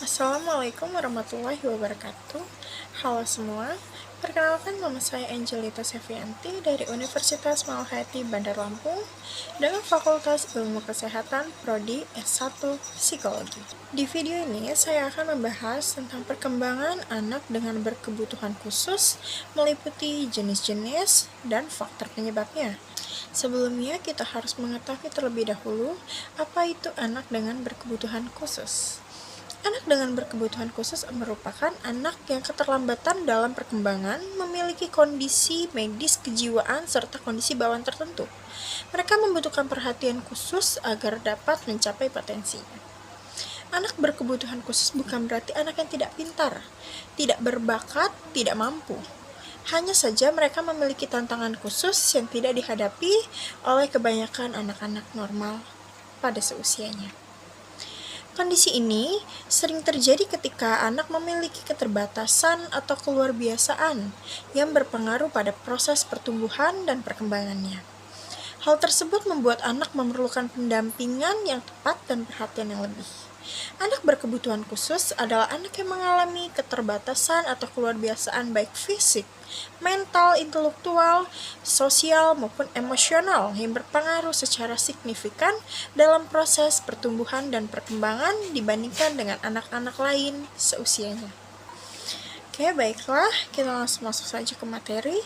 Assalamualaikum warahmatullahi wabarakatuh. Halo semua, perkenalkan nama saya Angelita Sevianti dari Universitas Malahati Bandar Lampung dengan Fakultas Ilmu Kesehatan Prodi S1 Psikologi. Di video ini saya akan membahas tentang perkembangan anak dengan berkebutuhan khusus meliputi jenis-jenis dan faktor penyebabnya. Sebelumnya kita harus mengetahui terlebih dahulu apa itu anak dengan berkebutuhan khusus. Anak dengan berkebutuhan khusus merupakan anak yang keterlambatan dalam perkembangan, memiliki kondisi medis kejiwaan serta kondisi bawaan tertentu. Mereka membutuhkan perhatian khusus agar dapat mencapai potensinya. Anak berkebutuhan khusus bukan berarti anak yang tidak pintar, tidak berbakat, tidak mampu. Hanya saja mereka memiliki tantangan khusus yang tidak dihadapi oleh kebanyakan anak-anak normal pada seusianya. Kondisi ini sering terjadi ketika anak memiliki keterbatasan atau keluarbiasaan yang berpengaruh pada proses pertumbuhan dan perkembangannya. Hal tersebut membuat anak memerlukan pendampingan yang tepat dan perhatian yang lebih. Anak berkebutuhan khusus adalah anak yang mengalami keterbatasan atau keluarbiasaan baik fisik, mental, intelektual, sosial, maupun emosional yang berpengaruh secara signifikan dalam proses pertumbuhan dan perkembangan dibandingkan dengan anak-anak lain seusianya. Oke, baiklah, kita langsung masuk saja ke materi.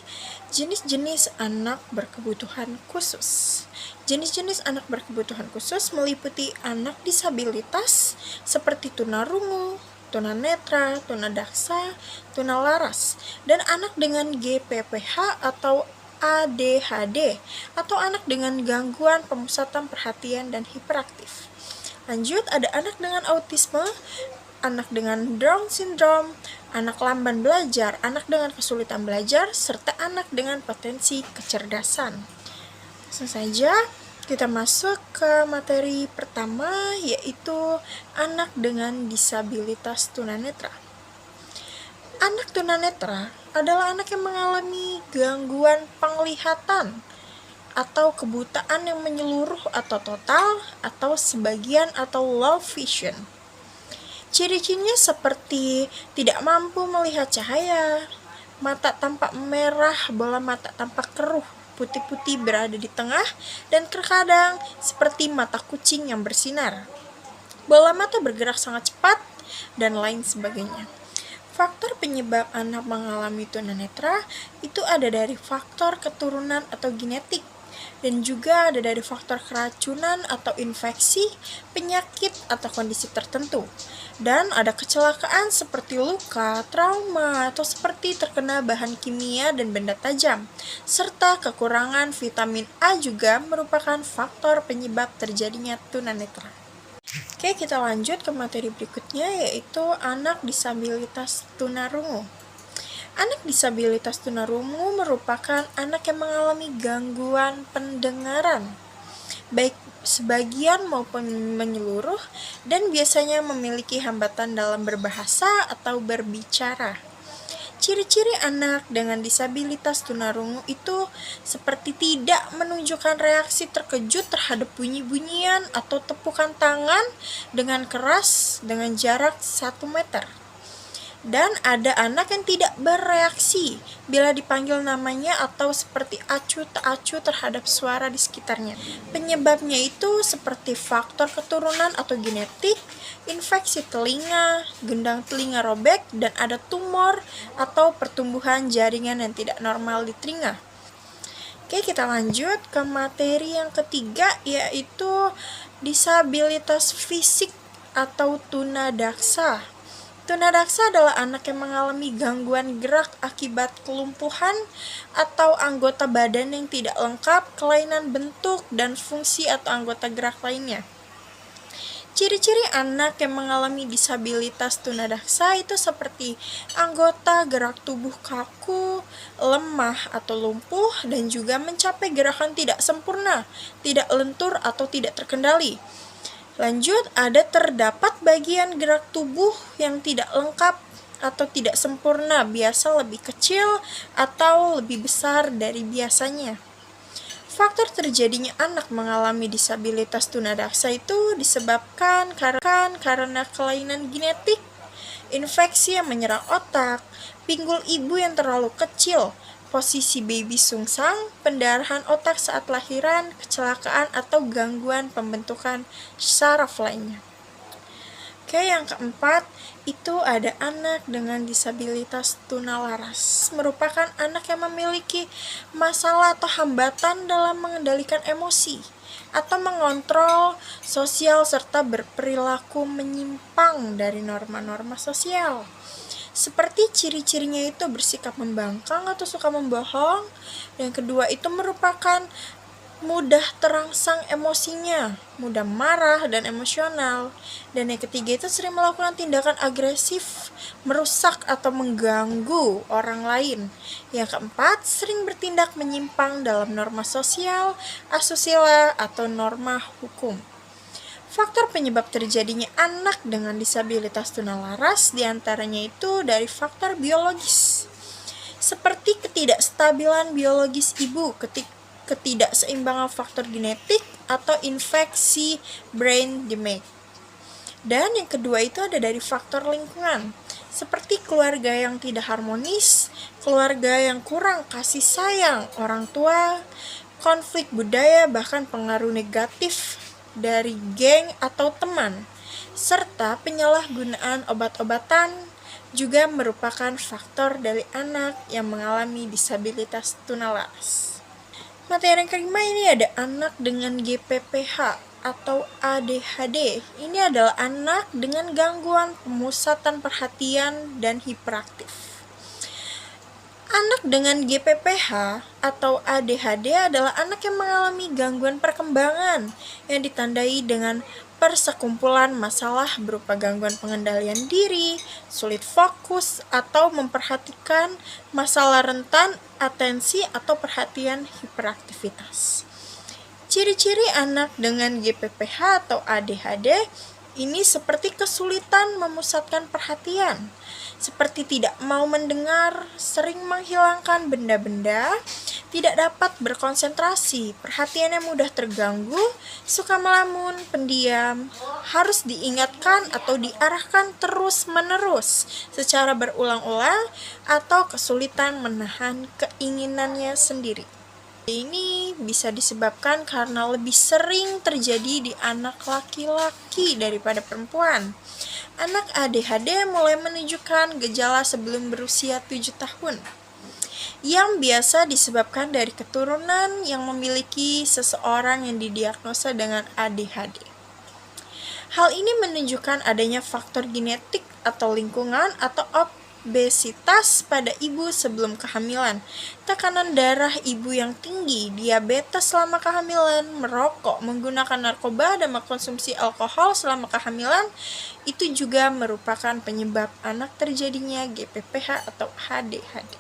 Jenis-jenis anak berkebutuhan khusus. Jenis-jenis anak berkebutuhan khusus meliputi anak disabilitas seperti tunarungu, tunanetra, tunadaksa, tunalaras, dan anak dengan GPPH atau ADHD, atau anak dengan gangguan pemusatan perhatian dan hiperaktif. Lanjut, ada anak dengan autisme, anak dengan Down syndrome, anak lamban belajar, anak dengan kesulitan belajar, serta anak dengan potensi kecerdasan. Langsung saja kita masuk ke materi pertama, yaitu anak dengan disabilitas tunanetra. Anak tunanetra adalah anak yang mengalami gangguan penglihatan atau kebutaan yang menyeluruh atau total atau sebagian atau low vision. Ciri-cirinya seperti tidak mampu melihat cahaya, mata tampak merah, bola mata tampak keruh, putih-putih berada di tengah, dan terkadang seperti mata kucing yang bersinar. Bola mata bergerak sangat cepat, dan lain sebagainya. Faktor penyebab anak mengalami tunanetra itu ada dari faktor keturunan atau genetik, dan juga ada dari faktor keracunan atau infeksi, penyakit atau kondisi tertentu. Dan ada kecelakaan seperti luka, trauma, atau seperti terkena bahan kimia dan benda tajam. Serta kekurangan vitamin A juga merupakan faktor penyebab terjadinya tunanetra. Oke, kita lanjut ke materi berikutnya, yaitu anak disabilitas tunarungu. Anak disabilitas tunarungu merupakan anak yang mengalami gangguan pendengaran, baik sebagian maupun menyeluruh, dan biasanya memiliki hambatan dalam berbahasa atau berbicara. Ciri-ciri anak dengan disabilitas tunarungu itu seperti tidak menunjukkan reaksi terkejut terhadap bunyi-bunyian atau tepukan tangan dengan keras dengan jarak 1 meter. Dan ada anak yang tidak bereaksi bila dipanggil namanya atau seperti acuh tak acuh terhadap suara di sekitarnya. Penyebabnya itu seperti faktor keturunan atau genetik, infeksi telinga, gendang telinga robek, dan ada tumor atau pertumbuhan jaringan yang tidak normal di telinga. Oke, kita lanjut ke materi yang ketiga, yaitu disabilitas fisik atau tunadaksa. Tunadaksa adalah anak yang mengalami gangguan gerak akibat kelumpuhan atau anggota badan yang tidak lengkap, kelainan bentuk dan fungsi atau anggota gerak lainnya. Ciri-ciri anak yang mengalami disabilitas tunadaksa itu seperti anggota gerak tubuh kaku, lemah atau lumpuh, dan juga mencapai gerakan tidak sempurna, tidak lentur atau tidak terkendali. Lanjut, ada terdapat bagian gerak tubuh yang tidak lengkap atau tidak sempurna, biasa lebih kecil atau lebih besar dari biasanya. Faktor terjadinya anak mengalami disabilitas tunadaksa itu disebabkan karena kelainan genetik, infeksi yang menyerang otak, pinggul ibu yang terlalu kecil, posisi baby sungsang, pendarahan otak saat lahiran, kecelakaan atau gangguan pembentukan saraf lainnya. Oke, yang keempat, itu ada anak dengan disabilitas tunalaras. Merupakan anak yang memiliki masalah atau hambatan dalam mengendalikan emosi atau mengontrol sosial serta berperilaku menyimpang dari norma-norma sosial. Seperti ciri-cirinya itu bersikap membangkang atau suka membohong. Yang kedua itu merupakan mudah terangsang emosinya, mudah marah dan emosional. Dan yang ketiga itu sering melakukan tindakan agresif, merusak atau mengganggu orang lain. Yang keempat, sering bertindak menyimpang dalam norma sosial, asusila, atau norma hukum. Faktor penyebab terjadinya anak dengan disabilitas tunalaras diantaranya itu dari faktor biologis, seperti ketidakstabilan biologis ibu, ketidakseimbangan faktor genetik, atau infeksi brain damage. Dan yang kedua itu ada dari faktor lingkungan, seperti keluarga yang tidak harmonis, keluarga yang kurang kasih sayang orang tua, konflik budaya, bahkan pengaruh negatif dari geng atau teman, serta penyalahgunaan obat-obatan juga merupakan faktor dari anak yang mengalami disabilitas tunalaras. Materi yang kelima ini ada anak dengan GPPH atau ADHD. Ini adalah anak dengan gangguan pemusatan perhatian dan hiperaktif. Anak dengan GPPH atau ADHD adalah anak yang mengalami gangguan perkembangan yang ditandai dengan persekumpulan masalah berupa gangguan pengendalian diri, sulit fokus, atau memperhatikan masalah rentan atensi atau perhatian hiperaktivitas. Ciri-ciri anak dengan GPPH atau ADHD ini seperti kesulitan memusatkan perhatian, seperti tidak mau mendengar, sering menghilangkan benda-benda, tidak dapat berkonsentrasi, perhatiannya mudah terganggu, suka melamun, pendiam, harus diingatkan atau diarahkan terus-menerus secara berulang-ulang, atau kesulitan menahan keinginannya sendiri. Ini bisa disebabkan karena lebih sering terjadi di anak laki-laki daripada perempuan. Anak ADHD mulai menunjukkan gejala sebelum berusia 7 tahun, yang biasa disebabkan dari keturunan yang memiliki seseorang yang didiagnosa dengan ADHD. Hal ini menunjukkan adanya faktor genetik atau lingkungan atau obesitas pada ibu sebelum kehamilan, tekanan darah ibu yang tinggi, diabetes selama kehamilan, merokok, menggunakan narkoba, dan mengkonsumsi alkohol selama kehamilan itu juga merupakan penyebab anak terjadinya GPPH atau ADHD.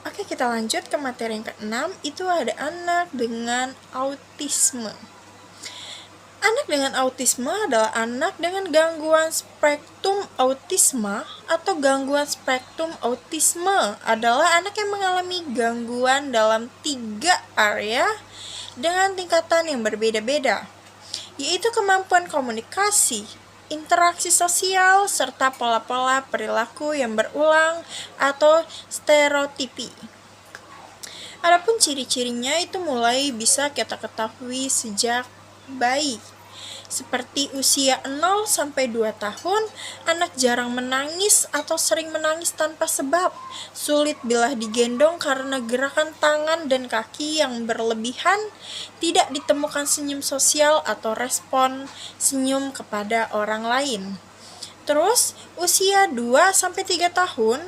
Oke, kita lanjut ke materi yang ke-6, itu ada anak dengan autisme. Anak dengan autisme adalah anak dengan gangguan spektrum autisme atau gangguan spektrum autisme adalah anak yang mengalami gangguan dalam 3 area dengan tingkatan yang berbeda-beda, yaitu kemampuan komunikasi, interaksi sosial, serta pola-pola perilaku yang berulang atau stereotipi. Adapun ciri-cirinya itu mulai bisa kita ketahui sejak bayi. Seperti usia 0-2 tahun, anak jarang menangis atau sering menangis tanpa sebab, sulit bila digendong karena gerakan tangan dan kaki yang berlebihan, tidak ditemukan senyum sosial atau respon senyum kepada orang lain. Terus, usia 2-3 tahun,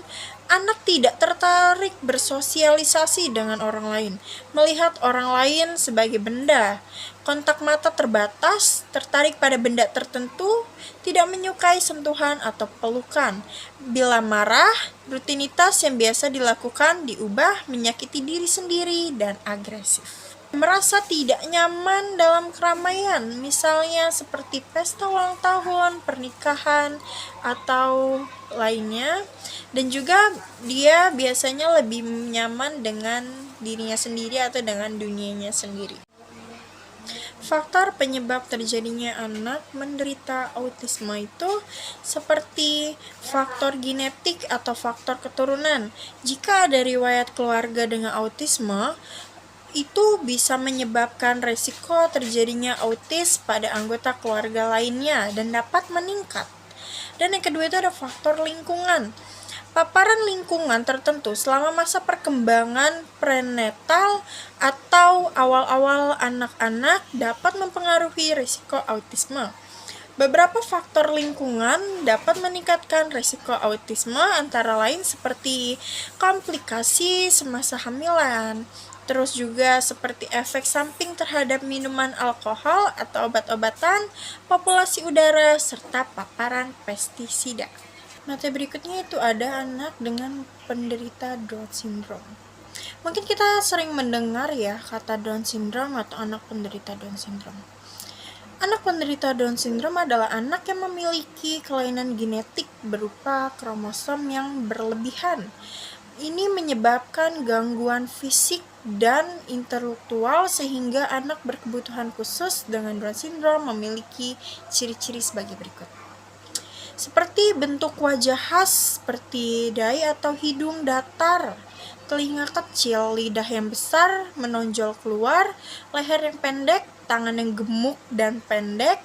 anak tidak tertarik bersosialisasi dengan orang lain, melihat orang lain sebagai benda, kontak mata terbatas, tertarik pada benda tertentu, tidak menyukai sentuhan atau pelukan. Bila marah, rutinitas yang biasa dilakukan diubah menyakiti diri sendiri dan agresif. Merasa tidak nyaman dalam keramaian, misalnya seperti pesta ulang tahun, pernikahan, atau lainnya. Dan juga dia biasanya lebih nyaman dengan dirinya sendiri atau dengan dunianya sendiri. Faktor penyebab terjadinya anak menderita autisme itu seperti faktor genetik atau faktor keturunan. Jika ada riwayat keluarga dengan autisme, itu bisa menyebabkan resiko terjadinya autis pada anggota keluarga lainnya dan dapat meningkat. Dan yang kedua itu ada faktor lingkungan. Paparan lingkungan tertentu selama masa perkembangan prenatal atau awal-awal anak-anak dapat mempengaruhi risiko autisme. Beberapa faktor lingkungan dapat meningkatkan risiko autisme, antara lain seperti komplikasi semasa hamilan, terus juga seperti efek samping terhadap minuman alkohol atau obat-obatan, populasi udara, serta paparan pestisida. Materi berikutnya itu ada anak dengan penderita Down syndrome. Mungkin kita sering mendengar ya kata Down syndrome atau anak penderita Down syndrome. Anak penderita Down syndrome adalah anak yang memiliki kelainan genetik berupa kromosom yang berlebihan. Ini menyebabkan gangguan fisik dan intelektual sehingga anak berkebutuhan khusus dengan Down syndrome memiliki ciri-ciri sebagai berikut. Seperti bentuk wajah khas seperti dahi atau hidung datar, telinga kecil, lidah yang besar menonjol keluar, leher yang pendek, tangan yang gemuk dan pendek,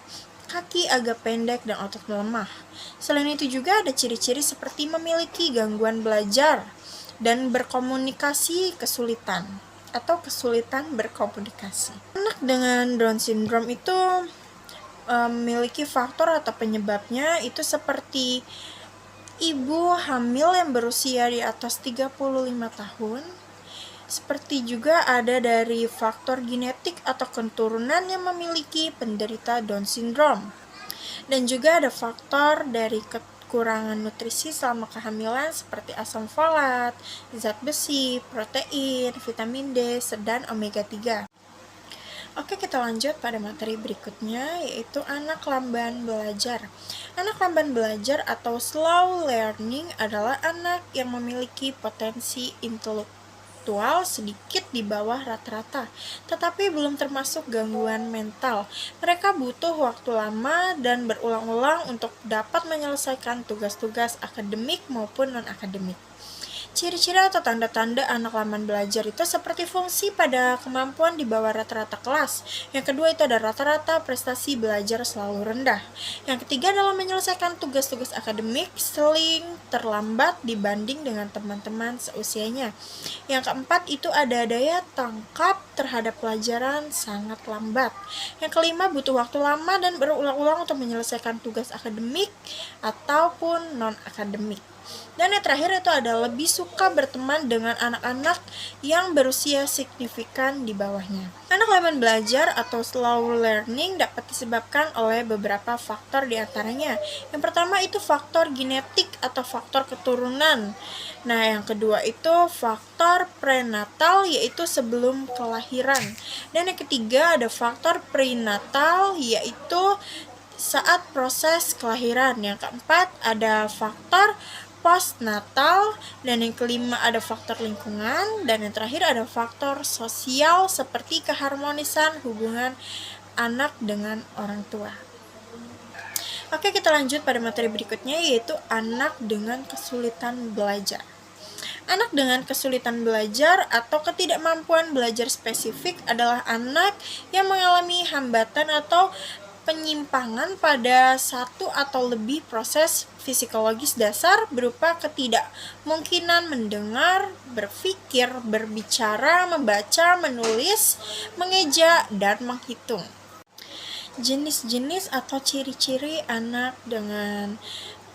kaki agak pendek dan otot melemah. Selain itu juga ada ciri-ciri seperti memiliki gangguan belajar dan berkomunikasi kesulitan atau kesulitan berkomunikasi. Anak dengan Down syndrome itu memiliki faktor atau penyebabnya itu seperti ibu hamil yang berusia di atas 35 tahun, seperti juga ada dari faktor genetik atau keturunan yang memiliki penderita Down syndrome, dan juga ada faktor dari kekurangan nutrisi selama kehamilan seperti asam folat, zat besi, protein, vitamin D, dan omega 3. Oke, kita lanjut pada materi berikutnya, yaitu anak lamban belajar. Anak lamban belajar atau slow learning adalah anak yang memiliki potensi intelektual sedikit di bawah rata-rata, tetapi belum termasuk gangguan mental. Mereka butuh waktu lama dan berulang-ulang untuk dapat menyelesaikan tugas-tugas akademik maupun non-akademik. Ciri-ciri atau tanda-tanda anak lamban belajar itu seperti fungsi pada kemampuan di bawah rata-rata kelas. Yang kedua itu ada rata-rata prestasi belajar selalu rendah. Yang ketiga dalam menyelesaikan tugas-tugas akademik sering terlambat dibanding dengan teman-teman seusianya. Yang keempat itu ada daya tangkap terhadap pelajaran sangat lambat. Yang kelima butuh waktu lama dan berulang-ulang untuk menyelesaikan tugas akademik ataupun non-akademik. Dan yang terakhir itu ada lebih suka berteman dengan anak-anak yang berusia signifikan di bawahnya. Anak lamban belajar atau slow learning dapat disebabkan oleh beberapa faktor diantaranya. Yang pertama itu faktor genetik atau faktor keturunan. Nah, yang kedua itu faktor prenatal, yaitu sebelum kelahiran. Dan yang ketiga ada faktor prenatal, yaitu saat proses kelahiran. Yang keempat ada faktor postnatal, dan yang kelima ada faktor lingkungan, dan yang terakhir ada faktor sosial seperti keharmonisan hubungan anak dengan orang tua. Oke, kita lanjut pada materi berikutnya, yaitu anak dengan kesulitan belajar. Anak dengan kesulitan belajar atau ketidakmampuan belajar spesifik adalah anak yang mengalami hambatan atau penyimpangan pada satu atau lebih proses psikologis dasar berupa ketidakmungkinan mendengar, berpikir, berbicara, membaca, menulis, mengeja, dan menghitung. Jenis-jenis atau ciri-ciri anak dengan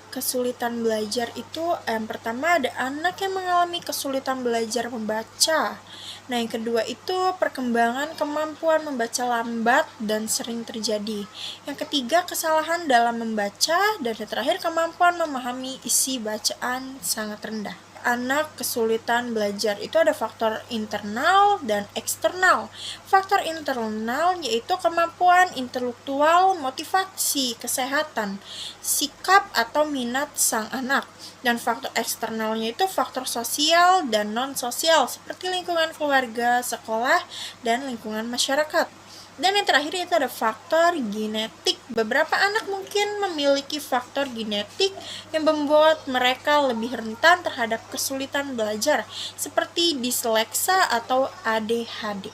kesulitan belajar itu, yang pertama ada anak yang mengalami kesulitan belajar membaca. Nah, yang kedua itu perkembangan kemampuan membaca lambat dan sering terjadi. Yang ketiga kesalahan dalam membaca, dan yang terakhir kemampuan memahami isi bacaan sangat rendah. Anak kesulitan belajar itu ada faktor internal dan eksternal. Faktor internal yaitu kemampuan intelektual, motivasi, kesehatan, sikap atau minat sang anak. Dan faktor eksternalnya itu faktor sosial dan non-sosial seperti lingkungan keluarga, sekolah, dan lingkungan masyarakat. Dan yang terakhir itu ada faktor genetik. Beberapa anak mungkin memiliki faktor genetik yang membuat mereka lebih rentan terhadap kesulitan belajar, seperti disleksia atau ADHD.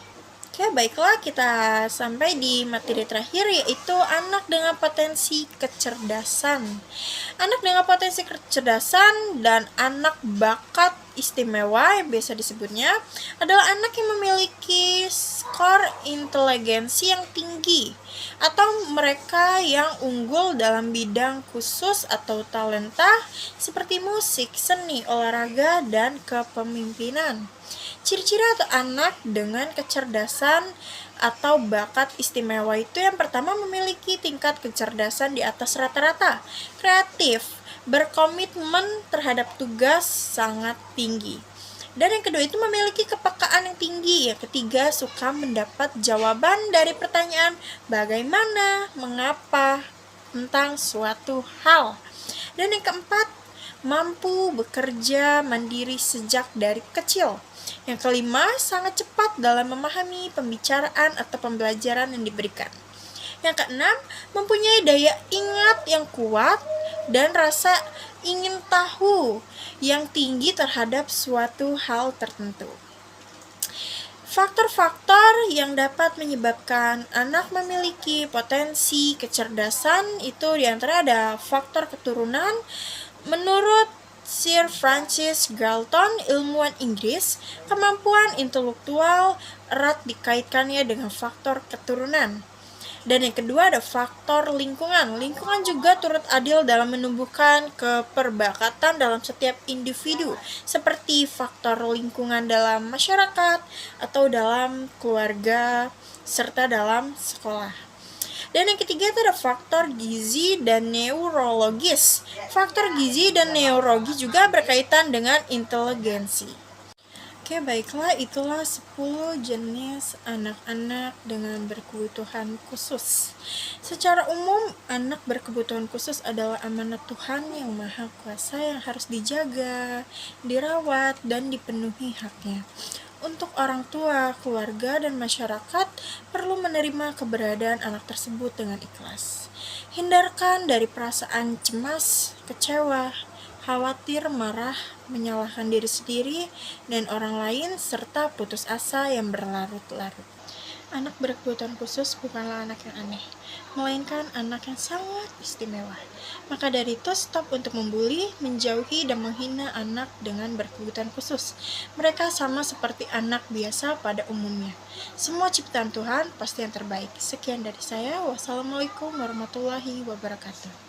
Oke, baiklah kita sampai di materi terakhir, yaitu anak dengan potensi kecerdasan. Anak dengan potensi kecerdasan dan anak bakat istimewa yang biasa disebutnya adalah anak yang memiliki skor inteligensi yang tinggi atau mereka yang unggul dalam bidang khusus atau talenta seperti musik, seni, olahraga, dan kepemimpinan. Ciri-ciri atau anak dengan kecerdasan atau bakat istimewa itu yang pertama memiliki tingkat kecerdasan di atas rata-rata, kreatif, berkomitmen terhadap tugas sangat tinggi. Dan yang kedua itu memiliki kepekaan yang tinggi. Yang ketiga suka mendapat jawaban dari pertanyaan bagaimana, mengapa, tentang suatu hal. Dan yang keempat, mampu bekerja mandiri sejak dari kecil. Yang kelima, sangat cepat dalam memahami pembicaraan atau pembelajaran yang diberikan. Yang keenam, mempunyai daya ingat yang kuat dan rasa ingin tahu yang tinggi terhadap suatu hal tertentu. Faktor-faktor yang dapat menyebabkan anak memiliki potensi kecerdasan itu diantara ada faktor keturunan. Menurut Sir Francis Galton, ilmuwan Inggris, kemampuan intelektual erat dikaitkannya dengan faktor keturunan. Dan yang kedua ada faktor lingkungan. Lingkungan juga turut adil dalam menumbuhkan keperbakatan dalam setiap individu, seperti faktor lingkungan dalam masyarakat atau dalam keluarga serta dalam sekolah. Dan yang ketiga itu ada faktor gizi dan neurologis. Faktor gizi dan neurologi juga berkaitan dengan inteligensi. Oke, baiklah, itulah 10 jenis anak-anak dengan berkebutuhan khusus. Secara umum, anak berkebutuhan khusus adalah amanat Tuhan yang Maha Kuasa yang harus dijaga, dirawat, dan dipenuhi haknya. Untuk orang tua, keluarga, dan masyarakat perlu menerima keberadaan anak tersebut dengan ikhlas. Hindarkan dari perasaan cemas, kecewa, khawatir, marah, menyalahkan diri sendiri dan orang lain, serta putus asa yang berlarut-larut. Anak berkebutuhan khusus bukanlah anak yang aneh, melainkan anak yang sangat istimewa. Maka dari itu, stop untuk membuli, menjauhi, dan menghina anak dengan berkebutuhan khusus. Mereka sama seperti anak biasa pada umumnya. Semua ciptaan Tuhan pasti yang terbaik. Sekian dari saya. Wassalamualaikum warahmatullahi wabarakatuh.